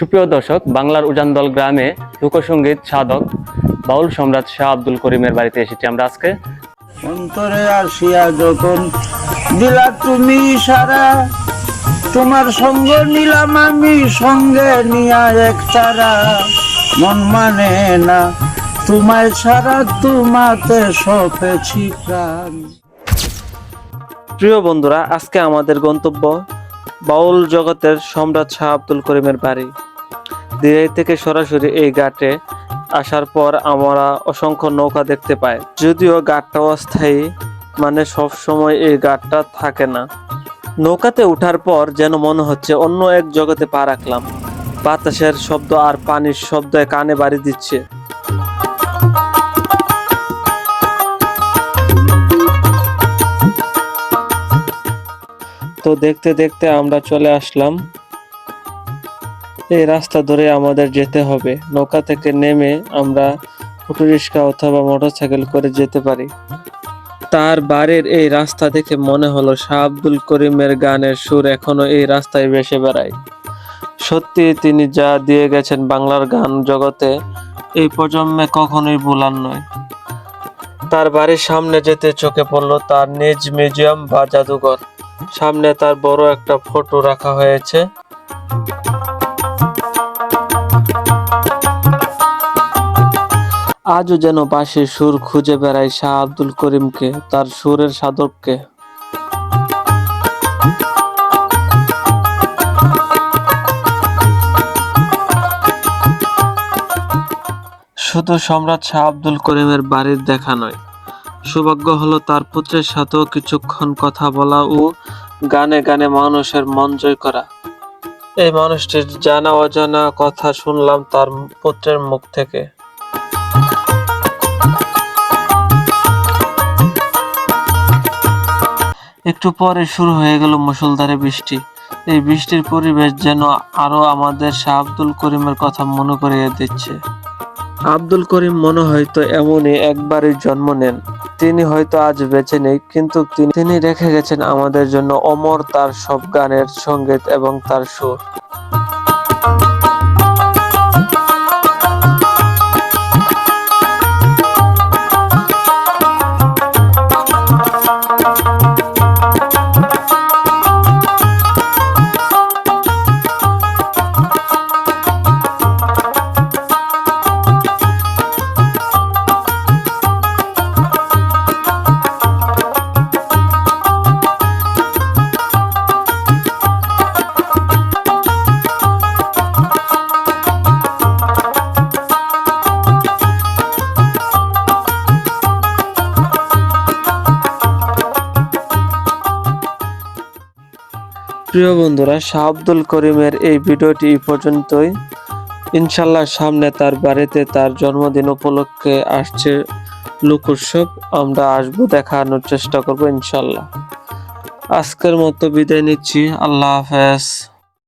সুপ্রিয় দর্শক, বাংলার উজানদল গ্রামে লোকসঙ্গীত সাধক বাউল সম্রাট শাহ আব্দুল করিমের বাড়িতে এসেছি আমরা আজকে। অন্তরে আসিয়া যখন দিলা তুমি ইশারা, তোমার সঙ্গ নিলাম আমি সঙ্গে নিয়া এক চারা, মন মানে না তোমায় ছাড়া, তোমাতে সপেছি প্রাণ। প্রিয় বন্ধুরা, আজকে আমাদের গন্তব্য বাউল জগতের সম্রাট শাহ আব্দুল করিমের বাড়ি। দিরাই থেকে সরাসরি এই ঘাটে আসার পর আমরা অসংখ্য নৌকা দেখতে পাই। যদিও ঘাটটা অস্থায়ী, মানে সব সময় এই ঘাটটা থাকে না। নৌকাতে ওঠার পর যেন মনে হচ্ছে অন্য এক জগতে পা রাখলাম। বাতাসের শব্দ আর পানির শব্দ কানে বাড়ি দিচ্ছে। তো দেখতে দেখতে আমরা চলে আসলাম। এই রাস্তা ধরে আমাদের যেতে হবে। নৌকা থেকে নেমে আমরা অটোরিক্সা অথবা মোটরসাইকেল করে যেতে পারি। তার বাড়ির এই রাস্তা দেখে মনে হলো শাহ আব্দুল করিমের গানের সুর এখনো এই রাস্তায় ভেসে বেড়ায়। সত্যি তিনি যা দিয়ে গেছেন বাংলার গান জগতে, এই প্রজন্মে কখনোই ভোলার নয়। তার বাড়ির সামনে যেতে চোখে পড়লো তার নিজ মিউজিয়াম বা জাদুঘর। সামনে তার বড় একটা ফটো রাখা হয়েছে। আজও যেন বাঁশির সুর খুঁজে বেড়ায় শাহ আব্দুল করিমকে, তার সুরের সাধককে। শুধু সম্রাট শাহ আব্দুল করিমের বাড়ির দেখা নয়, সৌভাগ্য হলো তার পুত্রের সাথেও কিছুক্ষণ কথা বলা ও গানে গানে মানুষের মন জয় করা। এই মানুষটির জানা অজানা কথা শুনলাম তার পুত্রের মুখ থেকে। একটু পরে শুরু হয়ে গেল মুষলধারে বৃষ্টি। এই বৃষ্টির পরিবেশ যেন আরো আমাদের শাহ আব্দুল করিমের কথা মনে করিয়ে দিচ্ছে। আব্দুল করিম মনে হয়তো এমনই একবারই জন্ম নেন। তিনি হয়তো আজ বেঁচে নেই, কিন্তু তিনি রেখে গেছেন আমাদের জন্য অমর তার সব গানের সঙ্গীত এবং তার সুর। প্রিয় বন্ধুরা, শাহ আব্দুল করিমের এই ভিডিওটি এই পর্যন্তই। ইনশাল্লাহ সামনে তার বাড়িতে তার জন্মদিন উপলক্ষে আসছে লোক উৎসব, আমরা আসবো, দেখানোর চেষ্টা করবো ইনশাল্লাহ। আজকের মতো বিদায় নিচ্ছি। আল্লাহ হাফেজ।